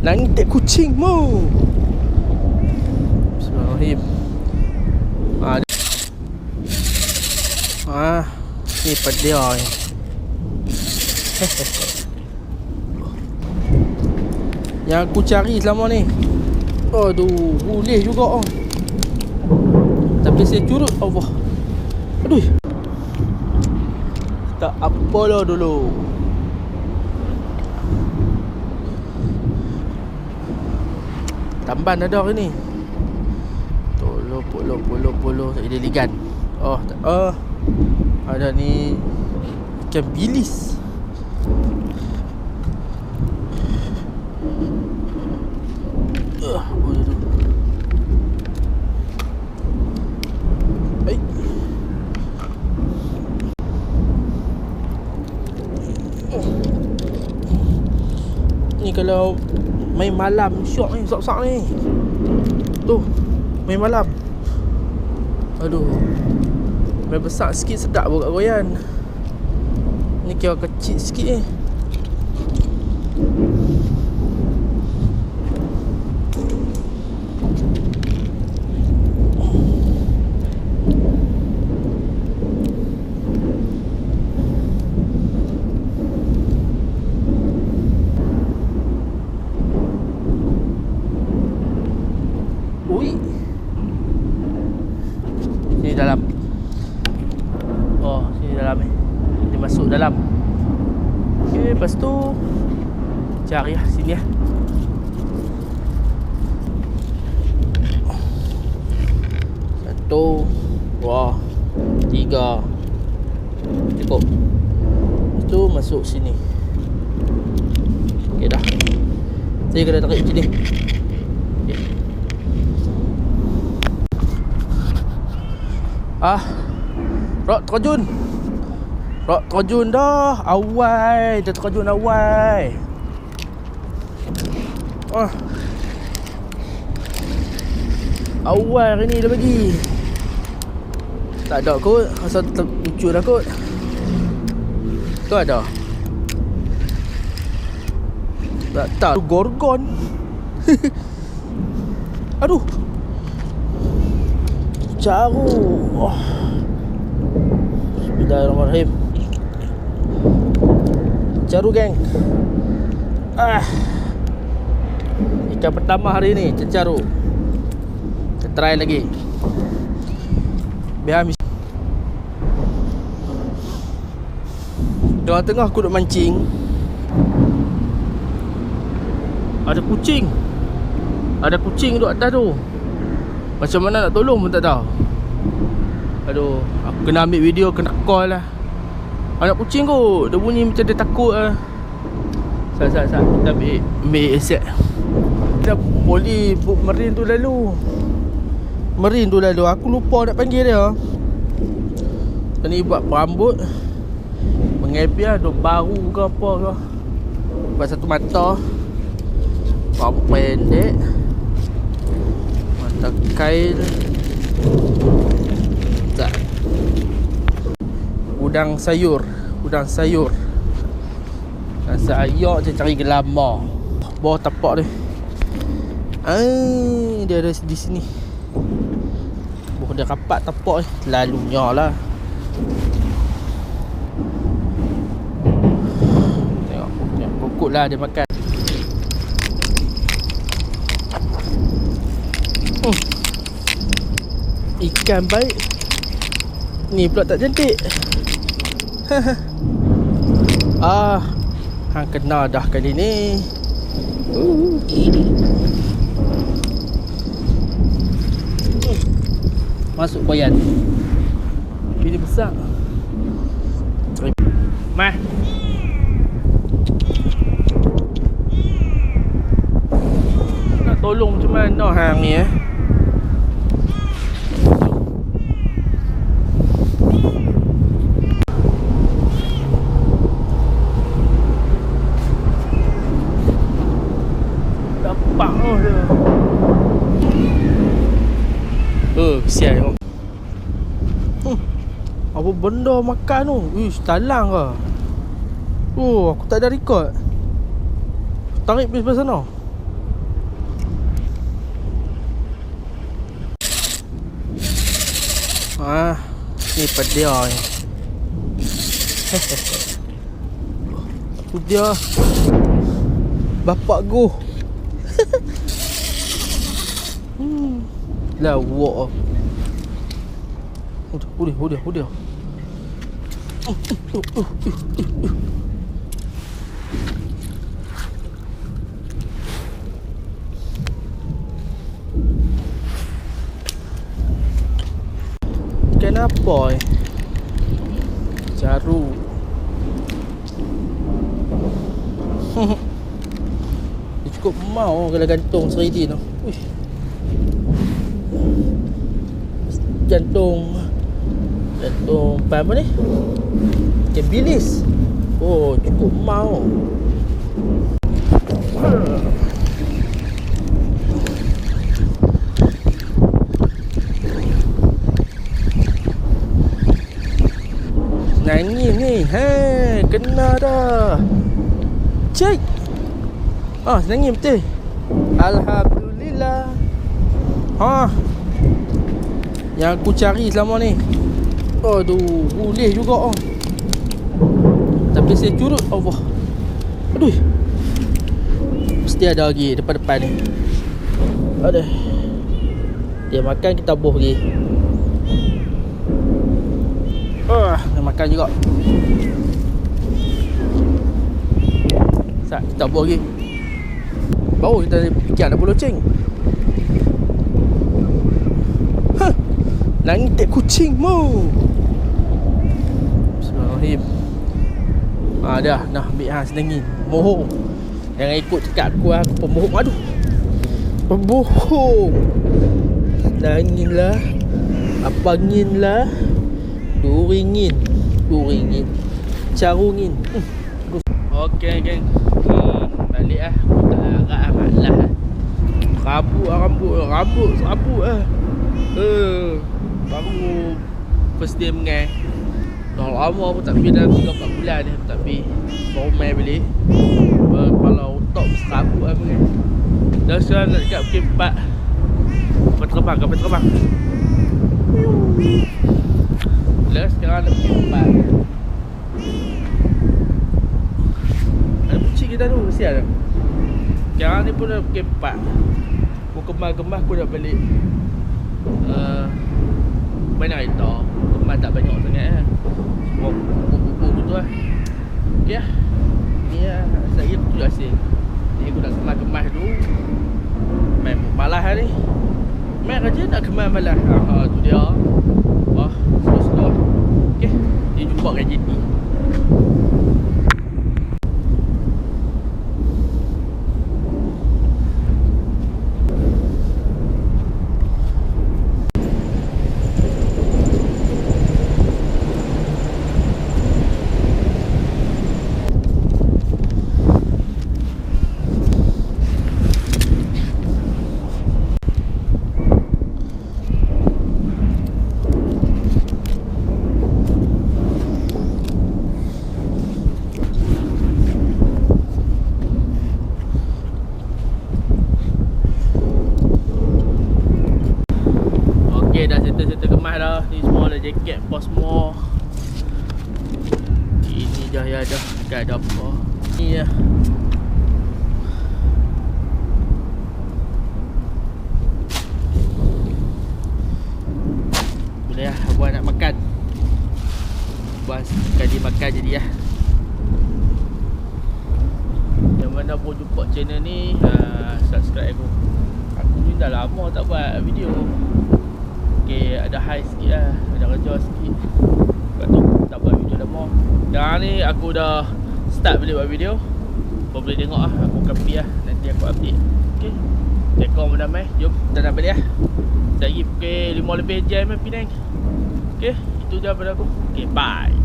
Langit kucingmu. Bismillahirrahmanirrahim. Ni pedia ni. Yang aku cari selama ni. Aduh, boleh juga. Tapi saya curut. Allah. Aduh. Tak apalah dulu. Tamban ada hari ni. Polo tak ada ligan. Oh, tak. Ada ni ikan bilis. Boleh tu. Baik. Ni kalau main malam syok ni, sak-sak ni. Tu, main malam. Aduh. Main besar sikit sedap buat goyan. Ni kira kecil sikit ni. Sini dalam. Oh, sini dalam ni. Dia masuk dalam. Okey, lepas tu cari lah sini lah. Satu, dua, tiga. Cukup. Lepas tu masuk sini. Okey dah. Saya kena tarik macam ni. Rok terjun dah. Awal. Dia terjun awal. Awal hari ni dia bagi. Tak ada kot. Asal lucu dah kot. Tu ada. Tak tahu. Gorgon. Aduh. Caru. Bismillahirrahmanirrahim. Caru geng. Ikan pertama hari ni cecaru. Kita try lagi. Biar habis. Tengah-tengah aku duk mancing, ada kucing. Ada kucing duk atas tu. Macam mana nak tolong pun tak tahu. Aduh, aku kena ambil video, kena call lah. Anak kucing kot, dia bunyi macam dia takut lah. Sat, kita ambil aset. Dah poli Marine tu lalu. Aku lupa nak panggil dia. Ni buat perambut, mengepiah duk baru ke apa ke. Buat satu mata, rambut pendek, mata kail. Tak. Udang sayur. Rasa ayak je cari gelama. Bawah tapak dia. Dia ada di sini. Dia rapat tapak ni. Lalunya lah. Tengok pokok lah dia makan. Ikan baik. Ni pula tak cantik. Hang kena dah kali ni. Masuk koyan. Ini besar. Mah. Nak tolong macam mana hang ni Dapat dia. Kesian tengok. Apa benda makan tu? Ish, talang ke? Aku tak ada record. Tarik pergi sebelah sana. Ni pedia ni. Tu dia. Bapak go. Lawak. Udah. Kenapa Jaru. Dia cukup mau kalau gantung seridi tu. Uish. Jantung apa ni? Ikan bilis. Oh, cukup mau. Nangis ni. Kena dah. Cek. Nangis betul. Alhamdulillah. Yang aku cari selama ni. Aduh, boleh juga. Tapi saya curut. Allah. Aduh. Mesti ada lagi depan-depan ni. Aduh. Dia makan, kita buh lagi. Dia makan juga. Sat, kita buh lagi. Baru kita fikir ada loceng. Nangis tak kucing mu. Bismillahirrahmanirrahim. Dah nak ambil sedengin. Mohong. Jangan ikut cakap aku pembohong. Aduh. Pembohong. Nanginlah. Apa nginlah. RM2. RM2. Carungin. Okey geng. Balik lah. Tak larat malas. Rambut serabut lah. Baru first day mengai. Dah lama pun tak pergi dalam 3-4 bulan ni. Tak pergi. Baru main balik. Kepala otak serabut lah mengai. Dah sekarang nak dekat Bukit 4. Kapal terbang. Dah sekarang nak Bukit 4. Ada kucing kita tu. Mesti ada. Sekarang ni pun dah Bukit 4. Aku kemas aku dah balik. Banyak kereta. Kemas tak banyak sangat lah. Semua bubuk tu lah. Okay lah. Ni lah. Saya aku tujuh asyik. Ni aku nak kemas dulu. Main malas lah ni. Main kerja nak kemas malas. Tu dia. Slow-slow. Okay. Dia jumpa kat JT. Dah settle kemas dah. Ni semua ada jaket apa semua. Ini dah ya dah. Tak ada apa. Ni ya. Boleh lah. Abang nak makan. Abang sekali makan jadi lah. Yang mana pun jumpa channel ni, subscribe aku. Aku ni dah lama tak buat video. Okay, ada high sikit lah. Ada kerja sikit. Sebab tu tak buat video lama. Sekarang ni aku dah start balik buat video. Kau boleh tengok lah. Aku akan pergi lah. Nanti aku update. Okay. Tekor berdamai. Jom kita nak balik lah. Lagi pukul 5 lebih jam Penang. Okay. Itu je daripada aku. Okay, bye.